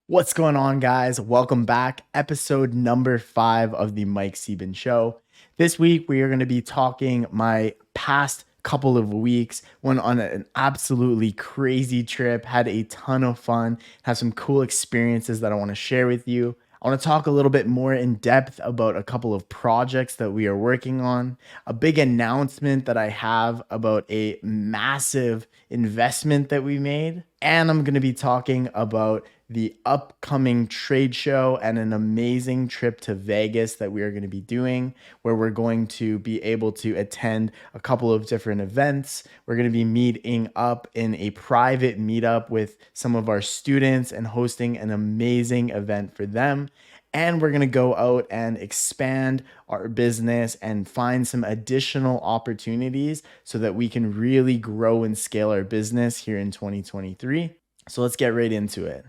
What's going on, guys? Welcome back. Episode number 5 of the Sieben show. This week, we are going to be talking my past couple of weeks. Went on an absolutely crazy trip, had a ton of fun, have some cool experiences that I want to share with you. I want to talk a little bit more in depth about a couple of projects that we are working on, a big announcement that I have about a massive investment that we made, and I'm going to be talking about the upcoming trade show and an amazing trip to Vegas that we are going to be doing, where we're going to be able to attend a couple of different events. We're going to be meeting up in a private meetup with some of our students and hosting an amazing event for them. And we're going to go out and expand our business and find some additional opportunities so that we can really grow and scale our business here in 2023. So let's get right into it.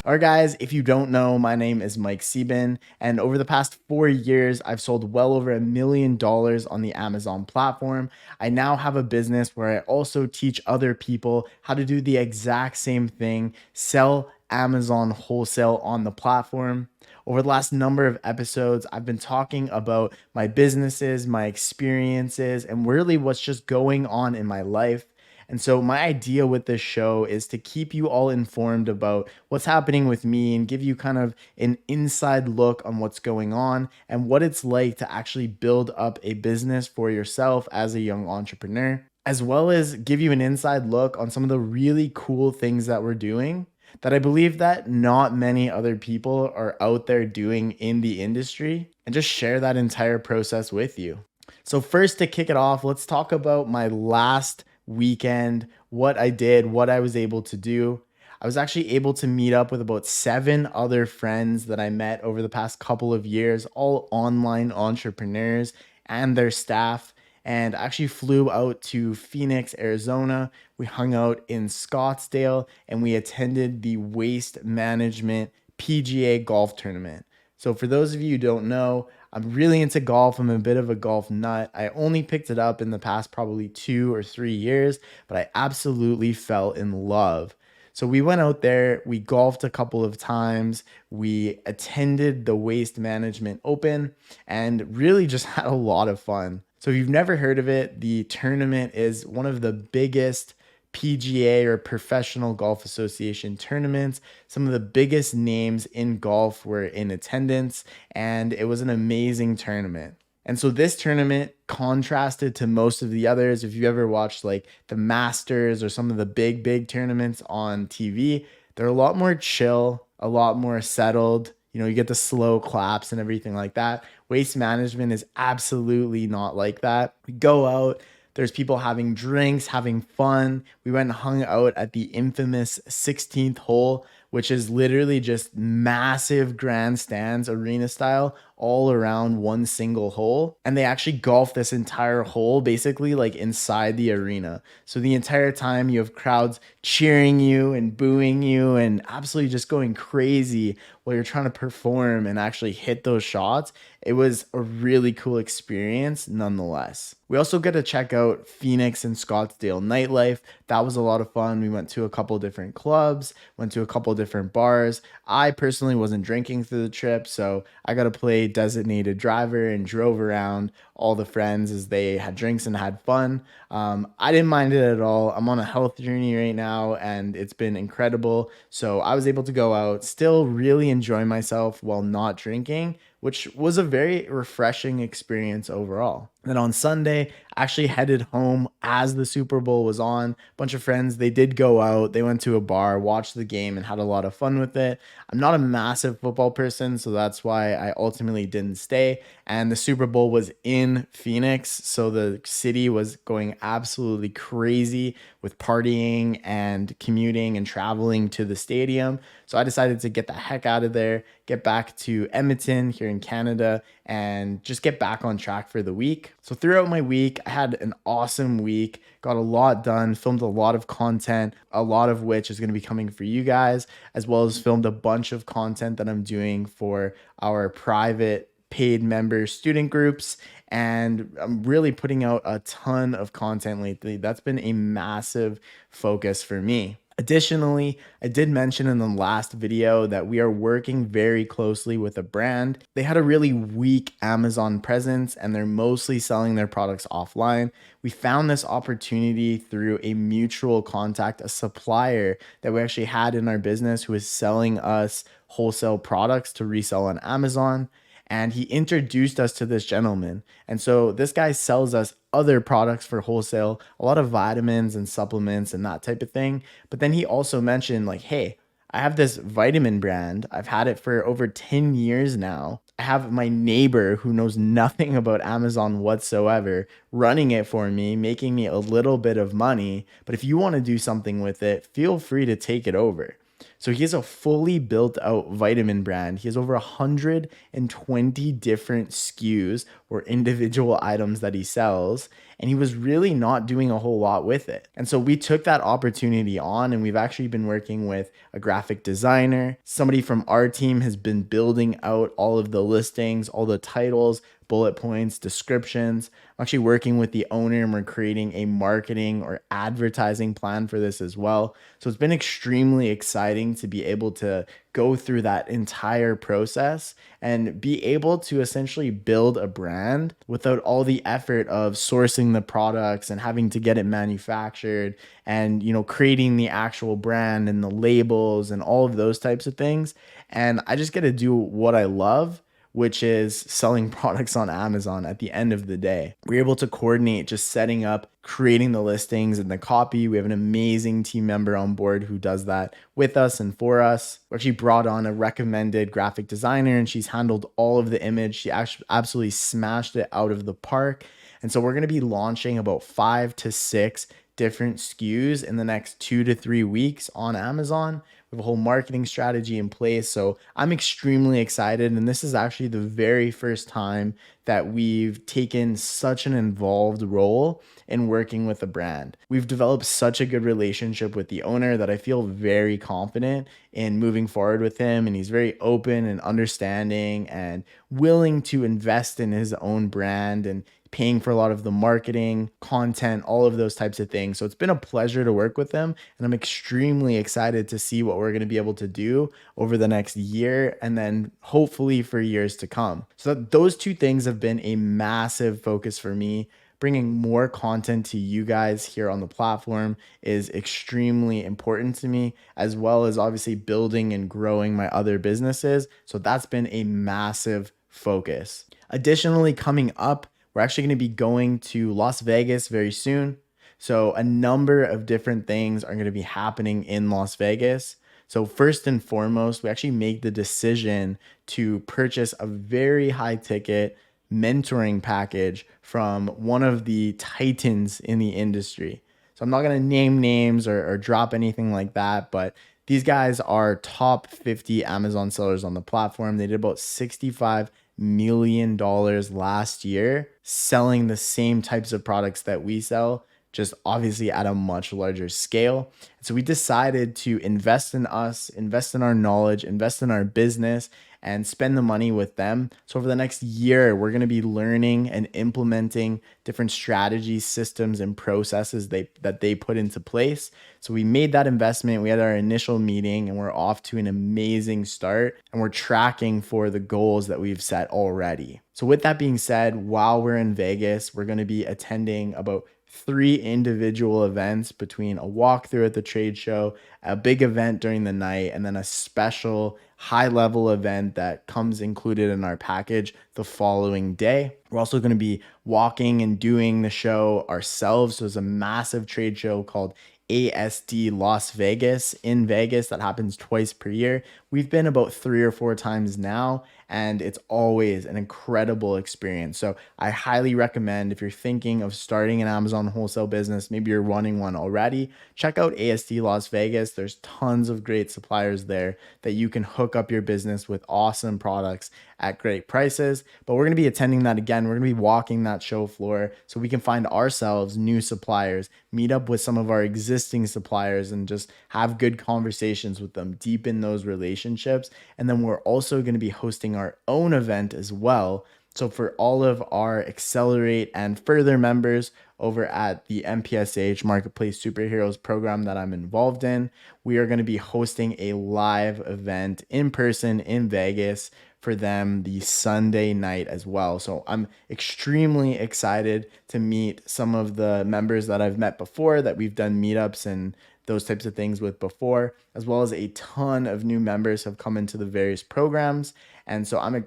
All right, guys, if you don't know, my name is Sieben, and over the past 4 years, I've sold well over $1 million on the Amazon platform. I now have a business where I also teach other people how to do the exact same thing, sell Amazon wholesale on the platform. Over the last number of episodes, I've been talking about my businesses, my experiences, and really what's just going on in my life. And so my idea with this show is to keep you all informed about what's happening with me and give you kind of an inside look on what's going on and what it's like to actually build up a business for yourself as a young entrepreneur, as well as give you an inside look on some of the really cool things that we're doing that I believe that not many other people are out there doing in the industry, and just share that entire process with you. So first, to kick it off, let's talk about my last weekend, what I did, what I was able to do. I was actually able to meet up with about 7 other friends that I met over the past couple of years, all online entrepreneurs and their staff. And I actually flew out to Phoenix, Arizona. We hung out in Scottsdale and we attended the Waste Management PGA golf tournament. So for those of you who don't know, I'm really into golf. I'm a bit of a golf nut. I only picked it up in the past probably 2 or 3 years, but I absolutely fell in love. So we went out there, we golfed a couple of times, we attended the Waste Management Open, and really just had a lot of fun. So if you've never heard of it, the tournament is one of the biggest PGA or Professional Golf Association tournaments. Some of the biggest names in golf were in attendance, and it was an amazing tournament. And so this tournament contrasted to most of the others. If you ever watched like the Masters or some of the big tournaments on TV, they're a lot more chill, a lot more settled. You get the slow claps and everything like that. Waste Management is absolutely not like that. We go out, there's people having drinks, having fun. We went and hung out at the infamous 16th hole, which is literally just massive grandstands, arena style, all around one single hole. And they actually golf this entire hole basically like inside the arena. So the entire time you have crowds cheering you and booing you and absolutely just going crazy while you're trying to perform and actually hit those shots. It was a really cool experience nonetheless. We also get to check out Phoenix and Scottsdale nightlife. That was a lot of fun. We went to a couple different clubs, went to a couple different bars. I personally wasn't drinking through the trip, so I got to play designated driver and drove around all the friends as they had drinks and had fun. I didn't mind it at all. I'm on a health journey right now and it's been incredible. So I was able to go out, still really enjoy myself while not drinking, which was a very refreshing experience overall. Then on Sunday, I actually headed home as the Super Bowl was on. A bunch of friends, they did go out, they went to a bar, watched the game, and had a lot of fun with it. I'm not a massive football person, so that's why I ultimately didn't stay. And the Super Bowl was in Phoenix, so the city was going absolutely crazy with partying and commuting and traveling to the stadium. So I decided to get the heck out of there, get back to Edmonton here in Canada, and just get back on track for the week. So throughout my week, I had an awesome week, got a lot done, filmed a lot of content, a lot of which is going to be coming for you guys, as well as filmed a bunch of content that I'm doing for our private paid member student groups. And I'm really putting out a ton of content lately. That's been a massive focus for me. Additionally, I did mention in the last video that we are working very closely with a brand. They had a really weak Amazon presence and they're mostly selling their products offline. We found this opportunity through a mutual contact, a supplier that we actually had in our business who was selling us wholesale products to resell on Amazon. And he introduced us to this gentleman. And so this guy sells us other products for wholesale, a lot of vitamins and supplements and that type of thing. But then he also mentioned, like, hey, I have this vitamin brand. I've had it for over 10 years now. I have my neighbor who knows nothing about Amazon whatsoever running it for me, making me a little bit of money. But if you want to do something with it, feel free to take it over. So he has a fully built out vitamin brand. He has over 120 different SKUs or individual items that he sells. And he was really not doing a whole lot with it. And so we took that opportunity on, and we've actually been working with a graphic designer. Somebody from our team has been building out all of the listings, all the titles, bullet points, descriptions. I'm actually working with the owner and we're creating a marketing or advertising plan for this as well. So it's been extremely exciting to be able to go through that entire process and be able to essentially build a brand without all the effort of sourcing the products and having to get it manufactured and, creating the actual brand and the labels and all of those types of things. And I just get to do what I love, which is selling products on Amazon at the end of the day. We're able to coordinate just setting up, creating the listings and the copy. We have an amazing team member on board who does that with us and for us. We actually brought on a recommended graphic designer and she's handled all of the image. She actually absolutely smashed it out of the park. And so we're going to be launching about 5 to 6 different SKUs in the next 2 to 3 weeks on Amazon. We have a whole marketing strategy in place. So I'm extremely excited. And this is actually the very first time that we've taken such an involved role in working with a brand. We've developed such a good relationship with the owner that I feel very confident in moving forward with him. And he's very open and understanding and willing to invest in his own brand and paying for a lot of the marketing, content, all of those types of things. So it's been a pleasure to work with them. And I'm extremely excited to see what we're going to be able to do over the next year and then hopefully for years to come. So those two things have been a massive focus for me. Bringing more content to you guys here on the platform is extremely important to me, as well as obviously building and growing my other businesses. So that's been a massive focus. Additionally, coming up, we're actually going to be going to Las Vegas very soon. So a number of different things are going to be happening in Las Vegas. So first and foremost, we actually made the decision to purchase a very high ticket mentoring package from one of the titans in the industry. So I'm not going to name names or drop anything like that, but these guys are top 50 Amazon sellers on the platform. They did about $65 million last year selling the same types of products that we sell, just obviously at a much larger scale. So we decided to invest in us, invest in our knowledge, invest in our business, and spend the money with them. So over the next year, we're going to be learning and implementing different strategies, systems, and processes that they put into place. So we made that investment. We had our initial meeting and we're off to an amazing start and we're tracking for the goals that we've set already. So with that being said, while we're in Vegas, we're going to be attending about 3 individual events between a walkthrough at the trade show, a big event during the night, and then a special high-level event that comes included in our package the following day. We're also going to be walking and doing the show ourselves. So there's a massive trade show called ASD Las Vegas in Vegas that happens twice per year. We've been about 3 or 4 times now, and it's always an incredible experience. So I highly recommend if you're thinking of starting an Amazon wholesale business, maybe you're running one already, check out ASD Las Vegas. There's tons of great suppliers there that you can hook up your business with awesome products at great prices. But we're going to be attending that again. We're going to be walking that show floor so we can find ourselves new suppliers, meet up with some of our existing suppliers and just have good conversations with them, deepen those relationships. And then we're also going to be hosting our own event as well So for all of our Accelerate and Further members over at the MPSH Marketplace Superheroes program that I'm involved in, we are going to be hosting a live event in person in Vegas for them the Sunday night as well. So I'm extremely excited to meet some of the members that I've met before, that we've done meetups and those types of things with before, as well as a ton of new members have come into the various programs. And so I'm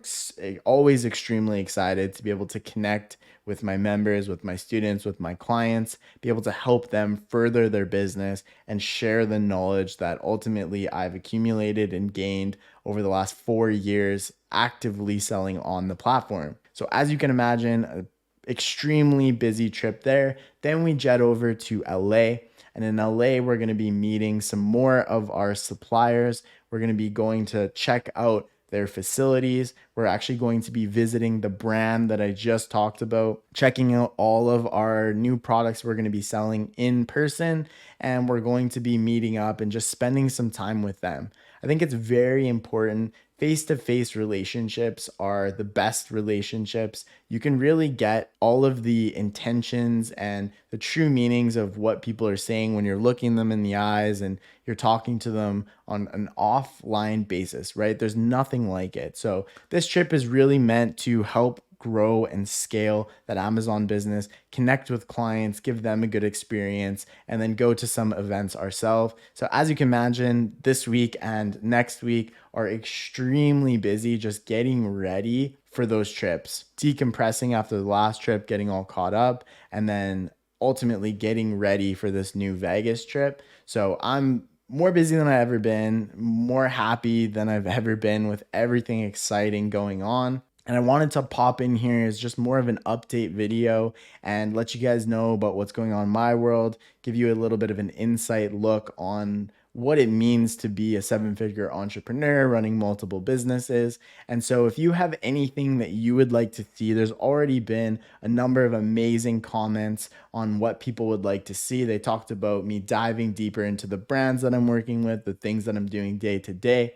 always extremely excited to be able to connect with my members, with my students, with my clients, be able to help them further their business and share the knowledge that ultimately I've accumulated and gained over the last 4 years actively selling on the platform. So as you can imagine, an extremely busy trip there. Then we jet over to LA. And in LA, we're going to be meeting some more of our suppliers. We're going to be going to check out their facilities. We're actually going to be visiting the brand that I just talked about, checking out all of our new products we're going to be selling in person, and we're going to be meeting up and just spending some time with them. I think it's very important. Face-to-face relationships are the best relationships. You can really get all of the intentions and the true meanings of what people are saying when you're looking them in the eyes and you're talking to them on an offline basis, right? There's nothing like it. So this trip is really meant to help grow and scale that Amazon business, connect with clients, give them a good experience, and then go to some events ourselves. So as you can imagine, this week and next week are extremely busy just getting ready for those trips, decompressing after the last trip, getting all caught up, and then ultimately getting ready for this new Vegas trip. So I'm more busy than I've ever been, more happy than I've ever been with everything exciting going on. And I wanted to pop in here as just more of an update video and let you guys know about what's going on in my world, give you a little bit of an insight look on what it means to be a seven-figure entrepreneur running multiple businesses. And so if you have anything that you would like to see, there's already been a number of amazing comments on what people would like to see. They talked about me diving deeper into the brands that I'm working with, the things that I'm doing day to day.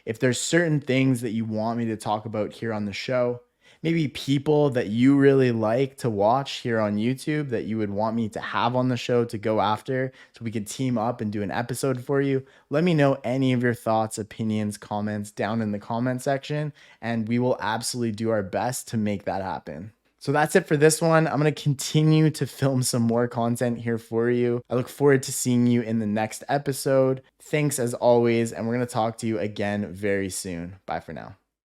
If there's certain things that you want me to talk about here on the show, maybe people that you really like to watch here on YouTube that you would want me to have on the show to go after so we could team up and do an episode for you, let me know any of your thoughts, opinions, comments down in the comment section, and we will absolutely do our best to make that happen. So that's it for this one. I'm going to continue to film some more content here for you. I look forward to seeing you in the next episode. Thanks as always, and we're going to talk to you again very soon. Bye for now.